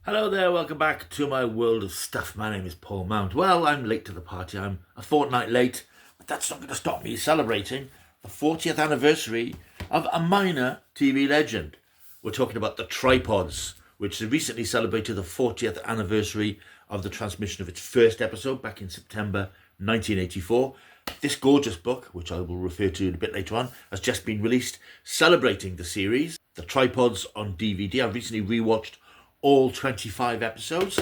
Hello there, welcome back to my world of stuff. My name is Paul Mount. Well, I'm late to the party. I'm a fortnight late, but that's not going to stop me celebrating the 40th anniversary of a minor TV legend. We're talking about the Tripods, which recently celebrated the 40th anniversary of the transmission of its first episode back in September 1984. This gorgeous book, which I will refer to a bit later on, has just been released celebrating the series. The Tripods on DVD. I've recently rewatched all 25 episodes.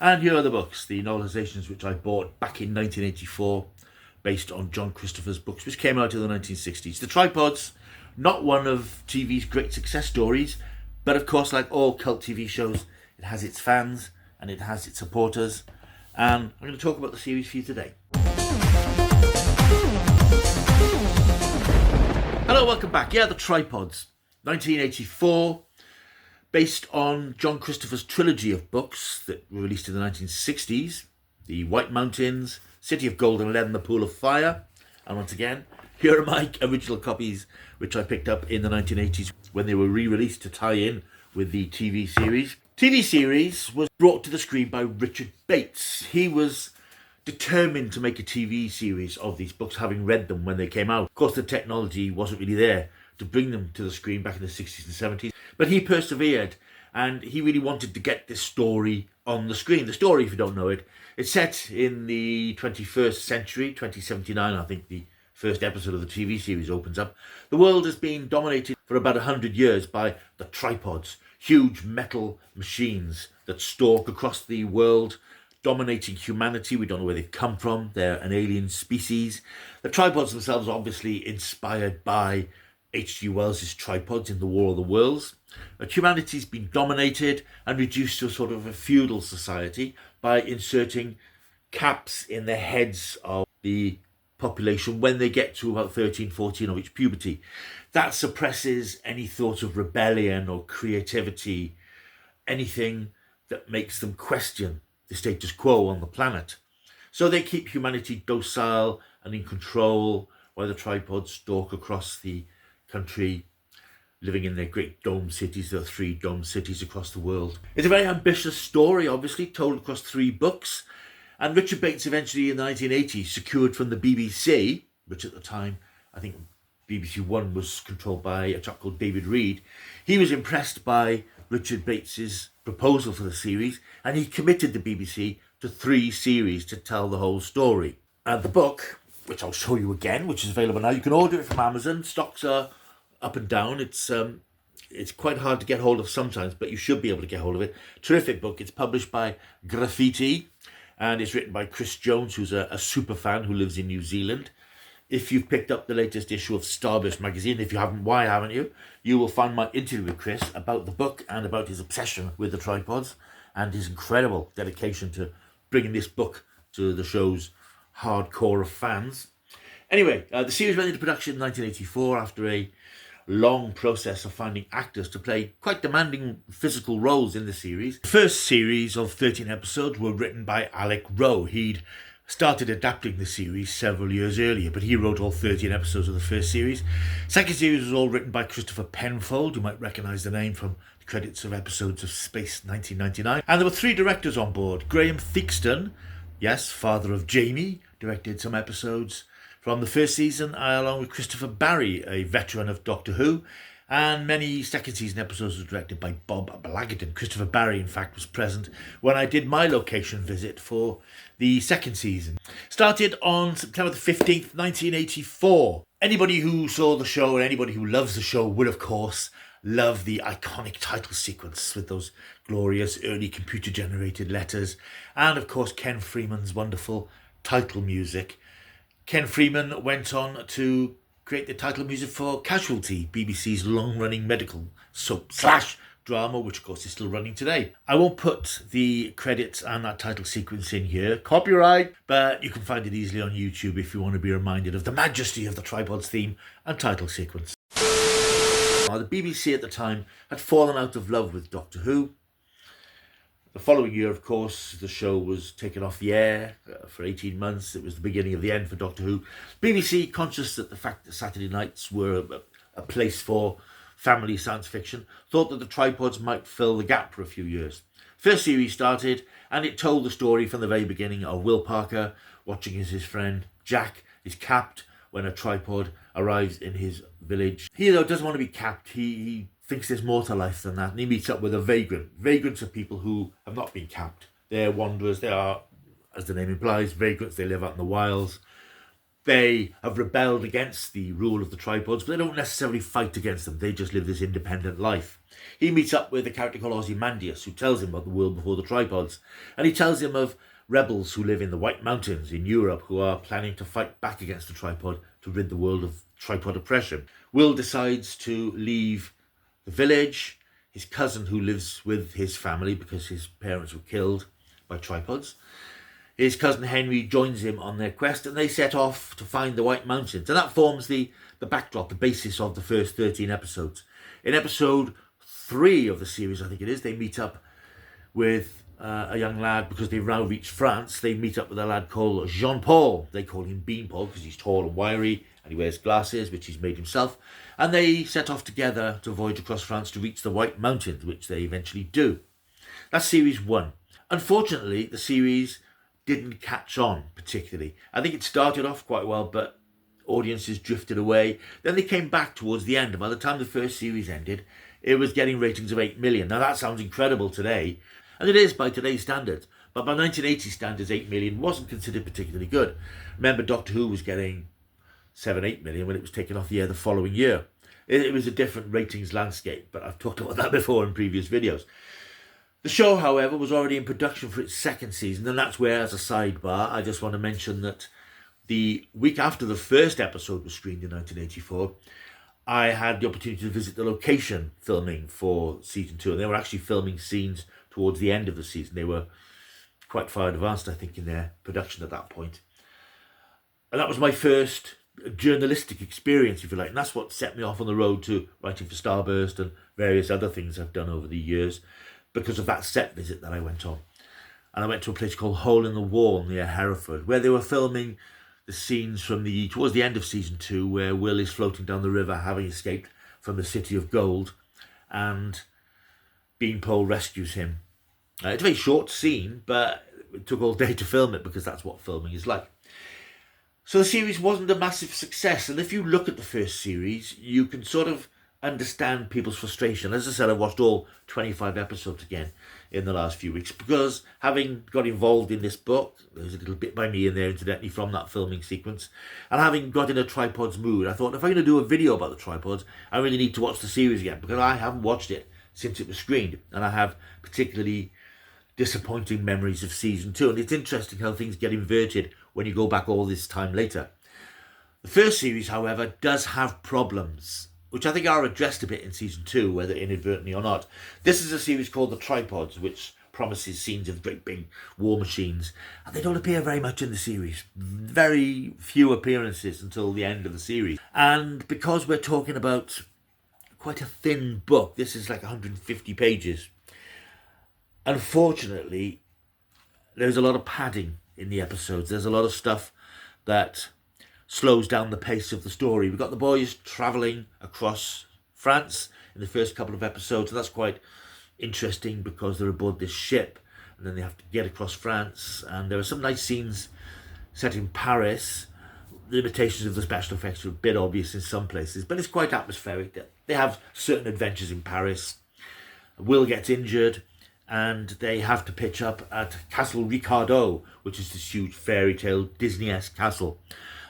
And here are the books, the novelizations which I bought back in 1984, based on John Christopher's books, which came out in the 1960s. The Tripods, not one of TV's great success stories, but of course, like all cult TV shows, it has its fans and it has its supporters. And I'm going to talk about the series for you today. Hello, welcome back. Yeah, the Tripods, 1984. Based on John Christopher's trilogy of books that were released in the 1960s, The White Mountains, City of Gold and Lead and the Pool of Fire. And once again, here are my original copies, which I picked up in the 1980s when they were re-released to tie in with the TV series. TV series was brought to the screen by Richard Bates. He was determined to make a TV series of these books, having read them when they came out. Of course, the technology wasn't really there to bring them to the screen back in the 60s and 70s. But he persevered, and he really wanted to get this story on the screen. The story, if you don't know it, it's set in the 21st century, 2079, I think the first episode of the TV series opens up. The world has been dominated for about 100 years by the Tripods, huge metal machines that stalk across the world, dominating humanity. We don't know where they've come from. They're an alien species. The Tripods themselves are obviously inspired by H.G. Wells' Tripods in the War of the Worlds. But humanity's been dominated and reduced to a sort of a feudal society by inserting caps in the heads of the population when they get to about 13, 14 or reach puberty. That suppresses any thought of rebellion or creativity, anything that makes them question the status quo on the planet. So they keep humanity docile and in control while the Tripods stalk across the country, living in their great dome cities. There are 3 dome cities across the world. It's a very ambitious story, obviously, told across 3 books. And Richard Bates eventually in the 1980s secured from the BBC, which at the time, I think BBC One was controlled by a chap called David Reed. He was impressed by Richard Bates's proposal for the series, and he committed the BBC to 3 series to tell the whole story. And the book, which I'll show you again, which is available now, you can order it from Amazon. Stocks are up and down. It's quite hard to get hold of sometimes, but you should be able to get hold of it. Terrific book. It's published by Graffiti, and it's written by Chris Jones, who's a super fan who lives in New Zealand. If you've picked up the latest issue of Starburst magazine, if you haven't, why haven't you? You will find my interview with Chris about the book and about his obsession with the Tripods and his incredible dedication to bringing this book to the show's hardcore of fans. Anyway, the series went into production in 1984 after a long process of finding actors to play quite demanding physical roles in the series. The first series of 13 episodes were written by Alec Rowe. He'd started adapting the series several years earlier, but he wrote all 13 episodes of the first series. Second series was all written by Christopher Penfold. You might recognise the name from the credits of episodes of Space 1999. And there were 3 directors on board. Graham Theakston, yes, father of Jamie, directed some episodes from the first season, along with Christopher Barry, a veteran of Doctor Who, and many second season episodes were directed by Bob Blagden. Christopher Barry, in fact, was present when I did my location visit for the second season. Started on September the 15th, 1984. Anybody who saw the show and anybody who loves the show would, of course, love the iconic title sequence with those glorious early computer-generated letters, and, of course, Ken Freeman's wonderful title music. Ken Freeman went on to create the title music for Casualty, BBC's long-running medical soap / drama, which of course is still running today. I won't put the credits and that title sequence in here, copyright, but you can find it easily on YouTube if you want to be reminded of the majesty of the Tripods theme and title sequence. Now, the BBC at the time had fallen out of love with Doctor Who. The following year, of course, the show was taken off the air for 18 months. It was the beginning of the end for Doctor Who. BBC, conscious that the fact that Saturday nights were a place for family science fiction, thought that the tripods might fill the gap for a few years. First series started, and it told the story from the very beginning of Will Parker watching as his friend Jack is capped when a tripod arrives in his village. He, though, doesn't want to be capped. He thinks there's more to life than that, and he meets up with a vagrant. Vagrants are people who have not been capped. They're wanderers. They are, as the name implies, vagrants. They live out in the wilds. They have rebelled against the rule of the tripods, but they don't necessarily fight against them. They just live this independent life. He meets up with a character called Ozymandias, who tells him about the world before the tripods. And he tells him of rebels who live in the White Mountains in Europe who are planning to fight back against the tripod to rid the world of tripod oppression. Will decides to leave the village. His cousin, who lives with his family because his parents were killed by tripods, his cousin Henry joins him on their quest, and they set off to find the White Mountains. And that forms the backdrop, the basis of the first 13 episodes. In episode 3 of the series, I think it is, they meet up with a young lad, because they've now reached France. They meet up with a lad called Jean-Paul. They call him Beanpole because he's tall and wiry, and he wears glasses, which he's made himself. And they set off together to voyage across France to reach the White Mountains, which they eventually do. That's series 1. Unfortunately, the series didn't catch on particularly. I think it started off quite well, but audiences drifted away. Then they came back towards the end, and by the time the first series ended, it was getting ratings of 8 million. Now that sounds incredible today, and it is by today's standards, but by 1980 standards, 8 million wasn't considered particularly good. Remember, Doctor Who was getting 7-8 million when it was taken off the air the following year. It was a different ratings landscape, but I've talked about that before in previous videos. The show, however, was already in production for its second season, and that's where, as a sidebar, I just want to mention that the week after the first episode was screened in 1984, I had the opportunity to visit the location filming for season 2, and they were actually filming scenes towards the end of the season. They were quite far advanced, I think, in their production at that point. And that was my first journalistic experience, if you like, and that's what set me off on the road to writing for Starburst and various other things I've done over the years, because of that set visit that I went on. And I went to a place called Hole in the Wall near Hereford, where they were filming the scenes from towards the end of season 2, where Will is floating down the river, having escaped from the City of Gold, and Beanpole rescues him. It's a very short scene, but it took all day to film it, because that's what filming is like. So the series wasn't a massive success, and if you look at the first series, you can sort of understand people's frustration. As I said, I watched all 25 episodes again in the last few weeks, because having got involved in this book, there's a little bit by me in there incidentally from that filming sequence, and having got in a tripods mood, I thought, if I'm going to do a video about the tripods, I really need to watch the series again, because I haven't watched it since it was screened, and I have particularly disappointing memories of season 2, and it's interesting how things get inverted when you go back all this time later. The first series, however, does have problems, which I think are addressed a bit in season 2, whether inadvertently or not. This is a series called The Tripods, which promises scenes of great big war machines, and they don't appear very much in the series. Very few appearances until the end of the series. And because we're talking about quite a thin book, this is like 150 pages, unfortunately, there's a lot of padding in the episodes. There's a lot of stuff that slows down the pace of the story. We've got the boys travelling across France in the first couple of episodes, and that's quite interesting because they're aboard this ship and then they have to get across France, and there are some nice scenes set in Paris. The limitations of the special effects are a bit obvious in some places, but it's quite atmospheric. They have certain adventures in Paris. Will gets injured, and they have to pitch up at Castle Ricardo, which is this huge fairy tale Disney-esque castle.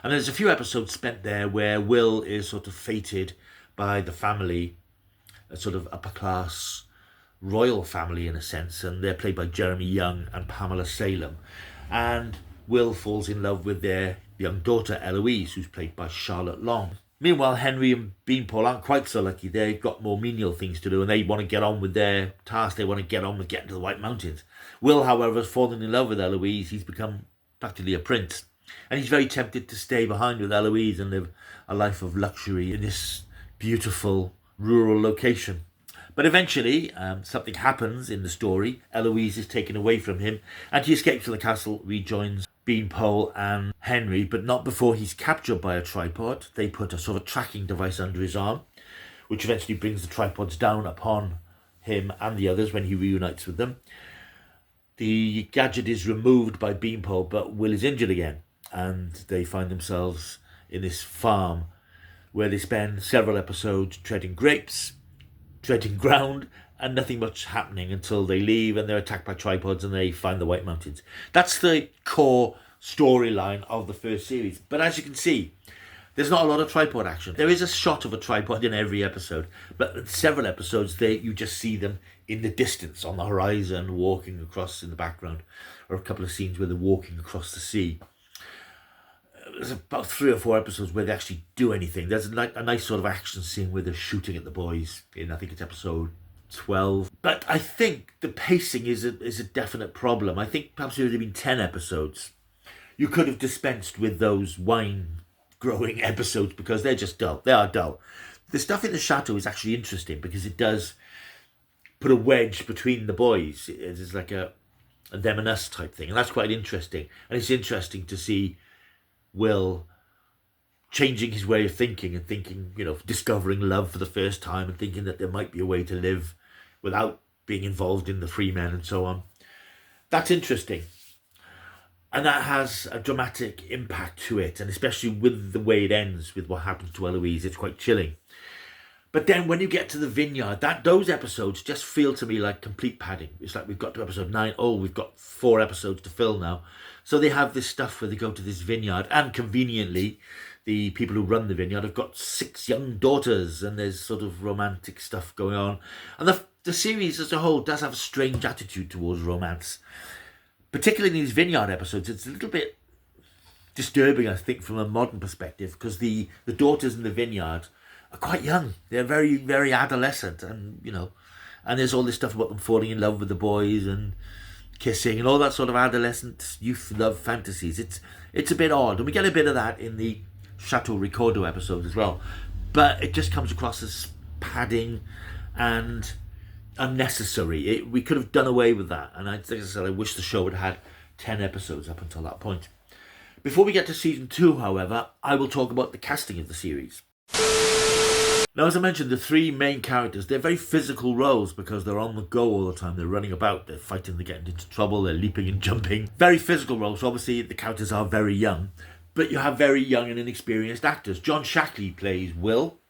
And there's a few episodes spent there where Will is sort of fated by the family, a sort of upper-class royal family in a sense, and they're played by Jeremy Young and Pamela Salem. And Will falls in love with their young daughter, Eloise, who's played by Charlotte Long. Meanwhile, Henry and Beanpole aren't quite so lucky. They've got more menial things to do, and they want to get on with their task. They want to get on with getting to the White Mountains. Will, however, has fallen in love with Eloise. He's become practically a prince. And he's very tempted to stay behind with Eloise and live a life of luxury in this beautiful rural location. But eventually, something happens in the story. Eloise is taken away from him, and he escapes to the castle, rejoins Beanpole and Henry, but not before he's captured by a tripod. They put a sort of tracking device under his arm, which eventually brings the tripods down upon him and the others when he reunites with them. The gadget is removed by Beanpole, but Will is injured again, and they find themselves in this farm where they spend several episodes treading grapes, treading ground, and nothing much happening until they leave and they're attacked by tripods and they find the White Mountains. That's the core storyline of the first series. But as you can see, there's not a lot of tripod action. There is a shot of a tripod in every episode, but in several episodes you just see them in the distance on the horizon walking across in the background, or a couple of scenes where they're walking across the sea. There's about 3 or 4 episodes where they actually do anything. There's a nice sort of action scene where they're shooting at the boys in, I think it's episode 12. But I think the pacing is a definite problem. I think perhaps if it had been 10 episodes, you could have dispensed with those wine growing episodes because they're just dull. They are dull. The stuff in the chateau is actually interesting because it does put a wedge between the boys. It's like a them and us type thing, and that's quite interesting. And it's interesting to see Will changing his way of thinking and thinking, discovering love for the first time and thinking that there might be a way to live without being involved in the free men and so on. That's interesting. And that has a dramatic impact to it, and especially with the way it ends, with what happens to Eloise, it's quite chilling. But then when you get to the vineyard, those episodes just feel to me like complete padding. It's like we've got to episode 9. Oh, we've got 4 episodes to fill now. So they have this stuff where they go to this vineyard, and conveniently, the people who run the vineyard have got 6 young daughters, and there's sort of romantic stuff going on. And the series as a whole does have a strange attitude towards romance. Particularly in these vineyard episodes, it's a little bit disturbing, I think, from a modern perspective, because the daughters in the vineyard are quite young. They're very, very adolescent, and and there's all this stuff about them falling in love with the boys and kissing and all that sort of adolescent youth love fantasies. It's a bit odd, and we get a bit of that in the Chateau Ricordo episodes as well, but it just comes across as padding and unnecessary. We could have done away with that, and like I said, I wish the show had had 10 episodes up until that point. Before we get to season 2, however, I will talk about the casting of the series. Now, as I mentioned, the 3 main characters, they're very physical roles because they're on the go all the time. They're running about, they're fighting, they're getting into trouble, they're leaping and jumping. Very physical roles. Obviously, the characters are very young, but you have very young and inexperienced actors. John Shackley plays Will,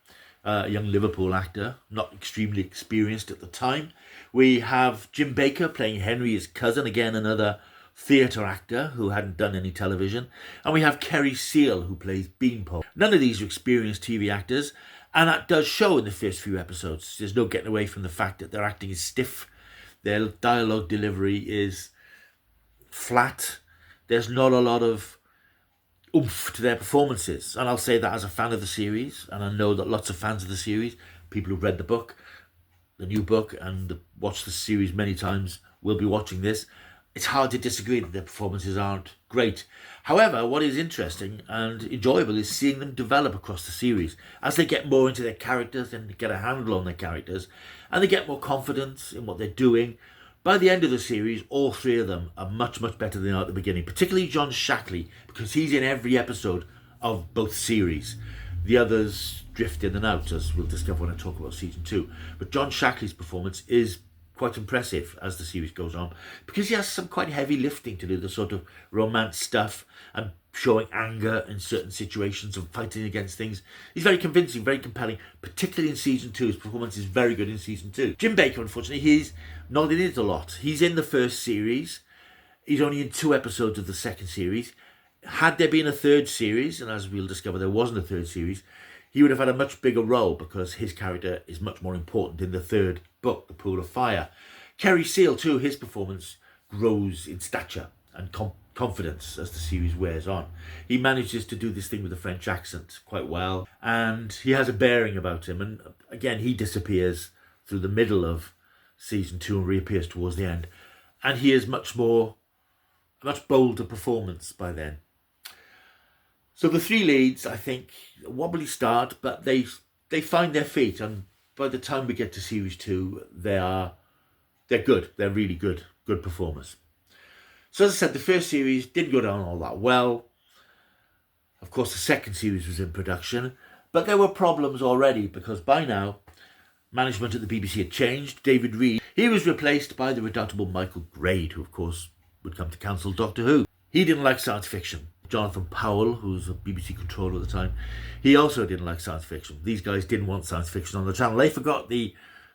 a young Liverpool actor, not extremely experienced at the time. We have Jim Baker playing Henry, his cousin, again another theatre actor who hadn't done any television. And we have Kerry Seal, who plays Beanpole. None of these are experienced TV actors, and that does show in the first few episodes. There's no getting away from the fact that their acting is stiff, their dialogue delivery is flat, there's not a lot of oomph to their performances. And I'll say that as a fan of the series, and I know that lots of fans of the series, people who've read the book, the new book, and watched the series many times, will be watching this. It's hard to disagree that their performances aren't great. However, what is interesting and enjoyable is seeing them develop across the series. As they get more into their characters and get a handle on their characters, and they get more confidence in what they're doing, by the end of the series, all 3 of them are much, much better than they are at the beginning, particularly John Shackley, because he's in every episode of both series. The others drift in and out, as we'll discover when I talk about season 2. But John Shackley's performance is quite impressive as the series goes on, because he has some quite heavy lifting to do, the sort of romance stuff and showing anger in certain situations and fighting against things. He's very convincing, very compelling, particularly in season 2. His performance is very good in season 2. Jim Baker, unfortunately, he's not in it a lot. He's in the first series. He's only in 2 episodes of the second series. Had there been a third series, and as we'll discover there wasn't a third series, he would have had a much bigger role because his character is much more important in the third book, The Pool of Fire. Kerry Seal, too, his performance grows in stature and confidence as the series wears on. He manages to do this thing with a French accent quite well, and he has a bearing about him. And again, he disappears through the middle of season 2 and reappears towards the end. And he is a much bolder performance by then. So the 3 leads, I think, a wobbly start, but they find their feet, and by the time we get to series 2, they're good. They're really good performers. So as I said, the first series didn't go down all that well. Of course, the second series was in production, but there were problems already because by now Management at the BBC had changed. David Reed, he was replaced by the redoubtable Michael Grade, who of course would come to cancel Doctor Who. He didn't like science fiction. Jonathan Powell, who was a BBC controller at the time, he also didn't like science fiction. These guys didn't want science fiction on the channel. They forgot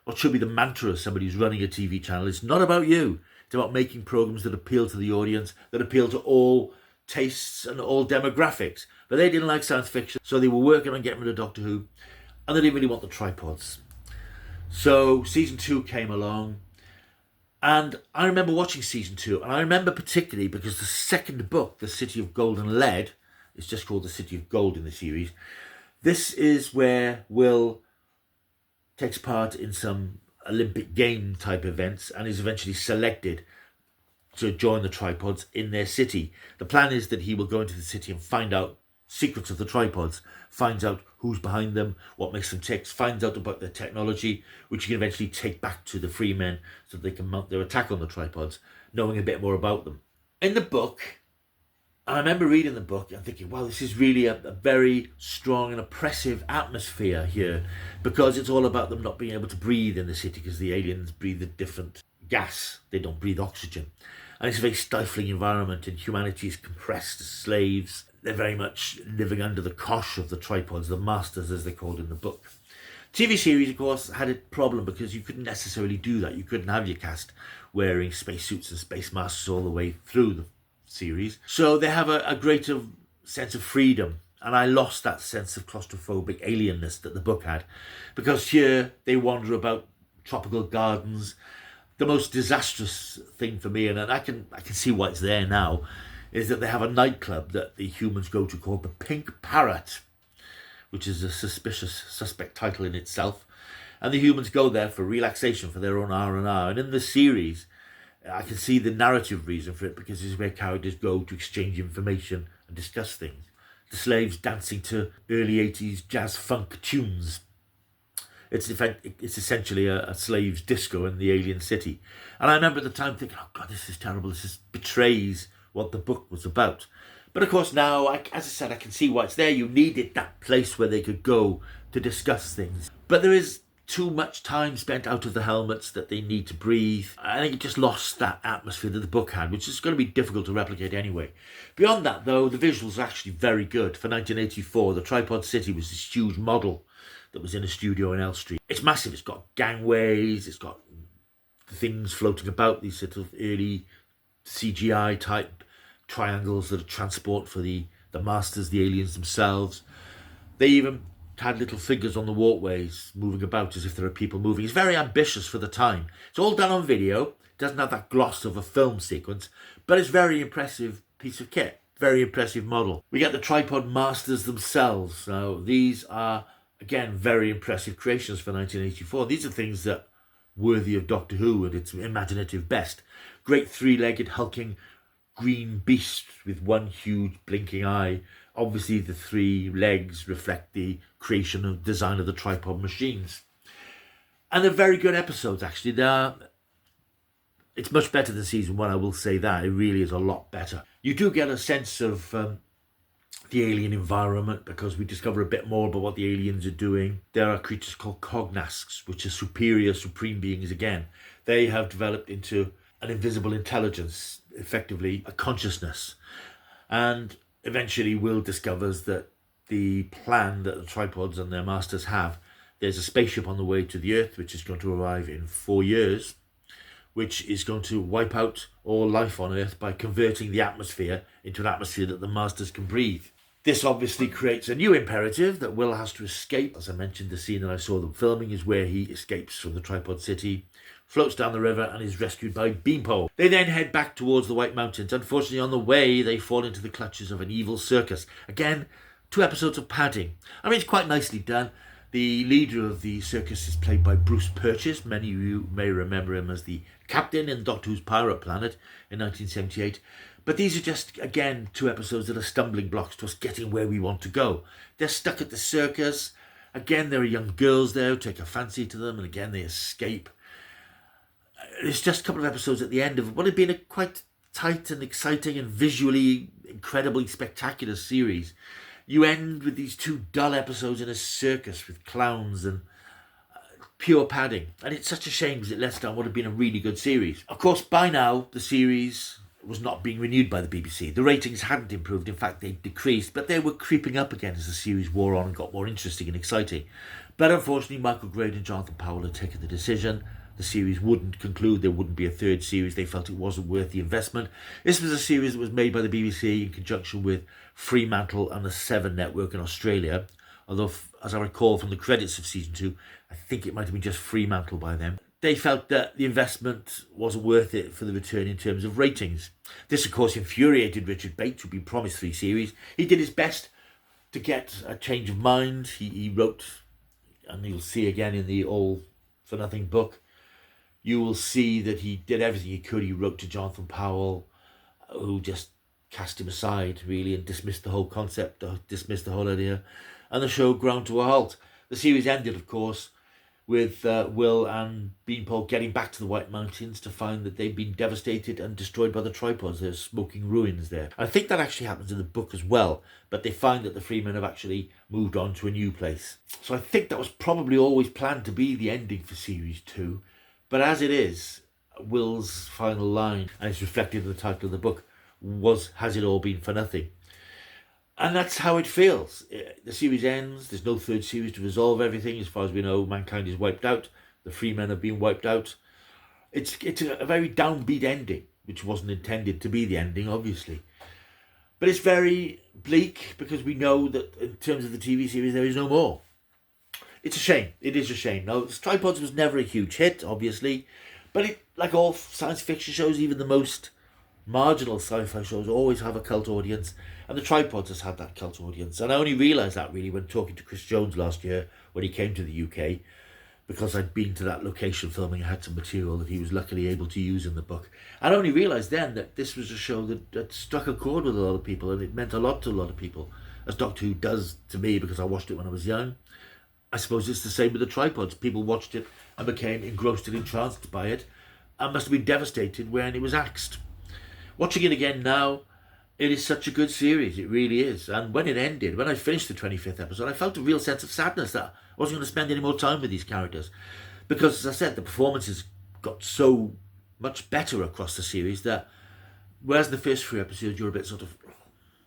what should be the mantra of somebody who's running a TV channel. It's not about you. It's about making programs that appeal to the audience, that appeal to all tastes and all demographics. But they didn't like science fiction, so they were working on getting rid of Doctor Who, and they didn't really want the tripods. So season 2 came along, and I remember watching season 2, and I remember particularly because the second book, The City of Gold and Lead, it's just called The City of Gold in the series. This is where Will takes part in some Olympic game type events and is eventually selected to join the tripods in their city. The plan is that he will go into the city and find out secrets of the tripods, finds out who's behind them, what makes them tick, finds out about their technology, which he can eventually take back to the free men so that they can mount their attack on the tripods, knowing a bit more about them. In the book, I remember reading the book and thinking, wow, this is really a very strong and oppressive atmosphere here, because it's all about them not being able to breathe in the city because the aliens breathe a different gas. They don't breathe oxygen. And it's a very stifling environment, and humanity is compressed as slaves. They're very much living under the cosh of the tripods, the masters as they're called in the book. TV series, of course, had a problem because you couldn't necessarily do that. You couldn't have your cast wearing spacesuits and space masks all the way through the series. So they have a greater sense of freedom. And I lost that sense of claustrophobic alienness that the book had, because here they wander about tropical gardens. The most disastrous thing for me, and I can see why it's there now, is that they have a nightclub that the humans go to called the Pink Parrot, which is a suspect title in itself. And the humans go there for relaxation, for their own R&R. And in the series, I can see the narrative reason for it, because this is where characters go to exchange information and discuss things. The slaves dancing to early 80s jazz funk tunes. It's essentially a slave's disco in the alien city. And I remember at the time thinking, oh God, this is terrible. This betrays what the book was about. But of course now, as I said, I can see why it's there. You needed that place where they could go to discuss things. But there is too much time spent out of the helmets that they need to breathe. I think it just lost that atmosphere that the book had, which is going to be difficult to replicate anyway. Beyond that, though, the visuals are actually very good. For 1984, the Tripod City was this huge model that was in a studio in Elstree. It's massive. It's got gangways. It's got things floating about, these sort of early CGI type triangles that are transport for the masters, the aliens themselves. They even had little figures on the walkways moving about as if there are people moving. It's very ambitious for the time. It's all done on video. It doesn't have that gloss of a film sequence, but it's very impressive piece of kit. Very impressive model. We get the tripod masters themselves. Now, these are, again, very impressive creations for 1984. These are things that worthy of Doctor Who at its imaginative best. Great three-legged hulking green beast with one huge blinking eye. Obviously the three legs reflect the creation and design of the tripod machines. And they're very good episodes, actually. It's much better than season 1, I will say that. It really is a lot better. You do get a sense of the alien environment, because we discover a bit more about what the aliens are doing. There are creatures called cognasks, which are superior, supreme beings again. They have developed into an invisible intelligence, effectively a consciousness. And eventually Will discovers that the plan that the tripods and their masters have, there's a spaceship on the way to the Earth, which is going to arrive in 4 years, which is going to wipe out all life on Earth by converting the atmosphere into an atmosphere that the masters can breathe. This obviously creates a new imperative that Will has to escape. As I mentioned, the scene that I saw them filming is where he escapes from the Tripod City, floats down the river and is rescued by Beanpole. They then head back towards the White Mountains. Unfortunately, on the way, they fall into the clutches of an evil circus. Again, 2 episodes of padding. I mean, it's quite nicely done. The leader of the circus is played by Bruce Purchase. Many of you may remember him as the captain in Doctor Who's Pirate Planet in 1978. But these are just, again, 2 episodes that are stumbling blocks to us getting where we want to go. They're stuck at the circus. Again, there are young girls there who take a fancy to them, and again, they escape. It's just a couple of episodes at the end of what had been a quite tight and exciting and visually incredibly spectacular series. You end with these 2 dull episodes in a circus with clowns and pure padding. And it's such a shame because it lets down what had been a really good series. Of course, by now, the series was not being renewed by the BBC. The ratings hadn't improved. In fact, they decreased, but they were creeping up again as the series wore on and got more interesting and exciting. But unfortunately, Michael Grade and Jonathan Powell had taken the decision. The series wouldn't conclude. There wouldn't be a third series. They felt it wasn't worth the investment. This was a series that was made by the BBC in conjunction with Fremantle and the Seven Network in Australia. Although, as I recall from the credits of season 2, I think it might have been just Fremantle by then. They felt that the investment wasn't worth it for the return in terms of ratings. This, of course, infuriated Richard Bates, who'd been promised 3 series. He did his best to get a change of mind. He wrote, and you'll see again in the All for Nothing book, you will see that he did everything he could. He wrote to Jonathan Powell, who just cast him aside, really, and dismissed the whole concept, dismissed the whole idea. And the show ground to a halt. The series ended, of course, with Will and Beanpole getting back to the White Mountains to find that they'd been devastated and destroyed by the tripods. There's smoking ruins there. I think that actually happens in the book as well, but they find that the Freemen have actually moved on to a new place. So I think that was probably always planned to be the ending for Series 2, but as it is, Will's final line, and it's reflected in the title of the book, was, "Has it all been for nothing?" And that's how it feels. The series ends. There's no third series to resolve everything. As far as we know, mankind is wiped out. The Freemen have been wiped out. It's a very downbeat ending, which wasn't intended to be the ending, obviously. But it's very bleak because we know that in terms of the TV series, there is no more. It's a shame. It is a shame. Now, Tripods was never a huge hit, obviously. But it, like all science fiction shows, even the most marginal sci-fi shows always have a cult audience, and the Tripods has had that cult audience. And I only realised that really when talking to Chris Jones last year when he came to the UK, because I'd been to that location filming. I had some material that he was luckily able to use in the book. I only realised then that this was a show that struck a chord with a lot of people, and it meant a lot to a lot of people, as Doctor Who does to me because I watched it when I was young. I suppose it's the same with the Tripods. People watched it and became engrossed and entranced by it, and must have been devastated when it was axed. Watching it again now, it is such a good series. It really is. And when it ended, when I finished the 25th episode, I felt a real sense of sadness that I wasn't going to spend any more time with these characters. Because, as I said, the performances got so much better across the series that, whereas in the first 3 episodes, you're a bit sort of,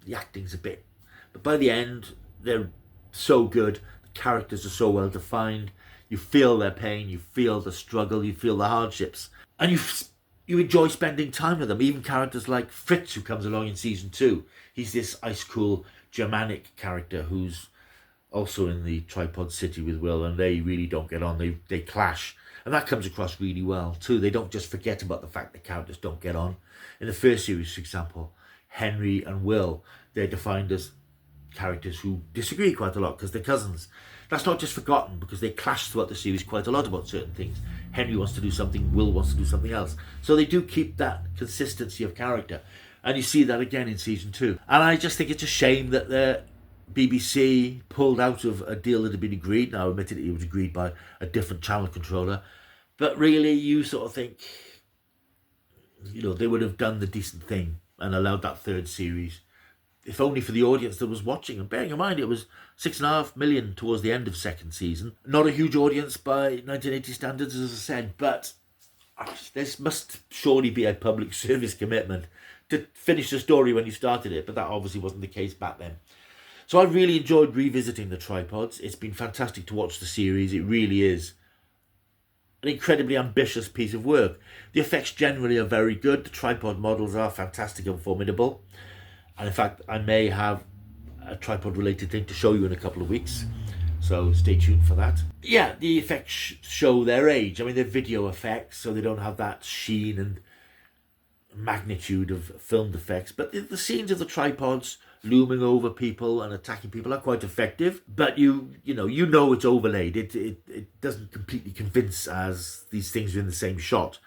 the acting's a bit. But by the end, they're so good. The characters are so well defined. You feel their pain. You feel the struggle. You feel the hardships. And you enjoy spending time with them. Even characters like Fritz, who comes along in season 2. He's this ice cool Germanic character who's also in the Tripod City with Will, and they really don't get on. They clash. And that comes across really well too. They don't just forget about the fact that characters don't get on. In the first series, for example, Henry and Will, they're defined as characters who disagree quite a lot because they're cousins. That's not just forgotten because they clash throughout the series quite a lot about certain things. Henry wants to do something, Will wants to do something else. So they do keep that consistency of character. And you see that again in season 2. And I just think it's a shame that the BBC pulled out of a deal that had been agreed. Now, admittedly, it was agreed by a different channel controller. But really, you sort of think, they would have done the decent thing and allowed that third series, if only for the audience that was watching. And bearing in mind, it was 6.5 million towards the end of second season. Not a huge audience by 1980 standards, as I said, but this must surely be a public service commitment to finish the story when you started it, but that obviously wasn't the case back then. So I really enjoyed revisiting the Tripods. It's been fantastic to watch the series. It really is an incredibly ambitious piece of work. The effects generally are very good. The tripod models are fantastic and formidable. And in fact, I may have a tripod-related thing to show you in a couple of weeks. So stay tuned for that. Yeah, the effects show their age. I mean, they're video effects, so they don't have that sheen and magnitude of filmed effects. But the scenes of the tripods looming over people and attacking people are quite effective. But you know it's overlaid. It doesn't completely convince as these things are in the same shot.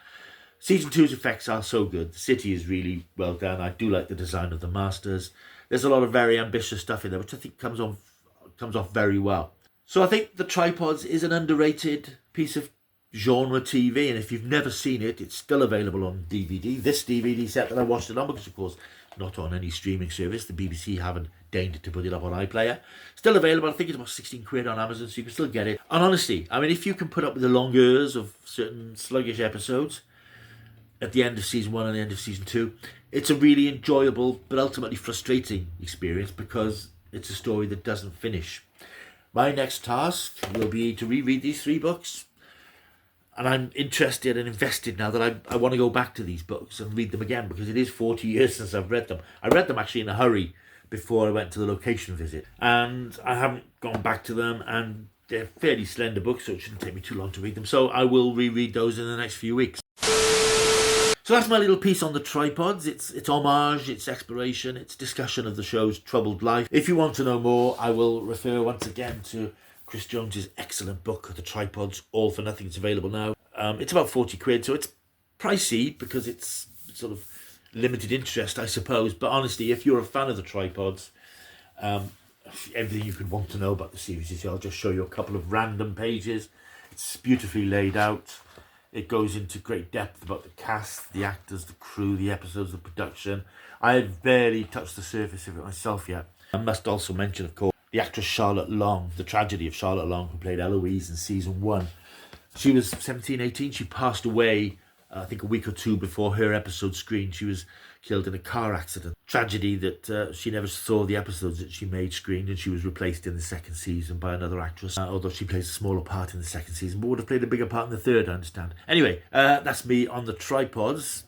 Season 2's effects are so good. The city is really well done. I do like the design of the masters. There's a lot of very ambitious stuff in there, which I think comes off very well. So I think the Tripods is an underrated piece of genre TV, and if you've never seen it, it's still available on DVD. This DVD set that I watched it on, because of course not on any streaming service, the BBC haven't deigned to put it up on iPlayer. Still available. I think it's about 16 quid on Amazon, so you can still get it. And honestly, I mean, if you can put up with the long hours of certain sluggish episodes at the end of season 1 and the end of season 2, it's a really enjoyable but ultimately frustrating experience, because it's a story that doesn't finish. My next task will be to reread these 3 books, and I'm interested and invested now that I want to go back to these books and read them again, because it is 40 years since I've read them. I read them actually in a hurry before I went to the location visit, and I haven't gone back to them, and they're fairly slender books, so it shouldn't take me too long to read them. So I will reread those in the next few weeks. So that's my little piece on the tripods. It's homage, it's exploration, it's discussion of the show's troubled life. If you want to know more, I will refer once again to Chris Jones's excellent book, The Tripods, All for Nothing. It's available now. It's about 40 quid, so it's pricey because it's sort of limited interest, I suppose. But honestly, if you're a fan of the tripods, everything you could want to know about the series is here. I'll just show you a couple of random pages. It's beautifully laid out. It goes into great depth about the cast, the actors, the crew, the episodes, the production. I have barely touched the surface of it myself yet. I must also mention, of course, the actress Charlotte Long, the tragedy of Charlotte Long, who played Eloise in season 1. She was 17, 18. She passed away, I think, a week or 2 before her episode screened. She was killed in a car accident. Tragedy that she never saw the episodes that she made screened, and she was replaced in the 2nd season by another actress, although she plays a smaller part in the 2nd season, but would have played a bigger part in the 3rd, I understand. Anyway, that's me on the tripods.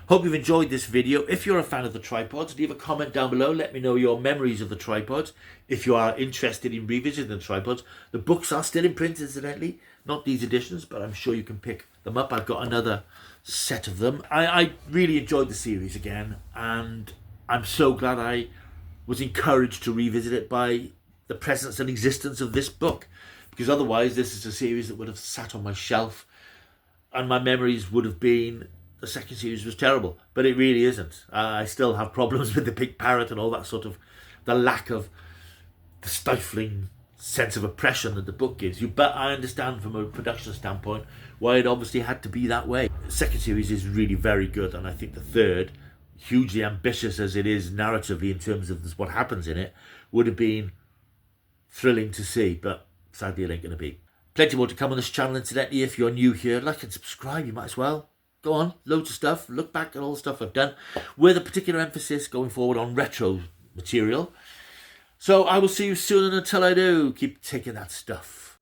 Hope you've enjoyed this video. If you're a fan of the tripods, leave a comment down below. Let me know your memories of the tripods. If you are interested in revisiting the tripods, the books are still in print, incidentally. Not these editions, but I'm sure you can pick them up. I've got another set of them. I really enjoyed the series again, and I'm so glad I was encouraged to revisit it by the presence and existence of this book, because otherwise this is a series that would have sat on my shelf and my memories would have been the 2nd series was terrible, but it really isn't. I still have problems with the pig parrot and all that sort of, the lack of the stifling sense of oppression that the book gives you, but I understand from a production standpoint why it obviously had to be that way. The 2nd series is really very good, and I think the 3rd, hugely ambitious as it is narratively in terms of what happens in it, would have been thrilling to see, but sadly it ain't going to be. Plenty more to come on this channel, incidentally. If you're new here, like and subscribe, you might as well. Go on, loads of stuff. Look back at all the stuff I've done, with a particular emphasis going forward on retro material. So I will see you soon, and until I do, keep taking that stuff.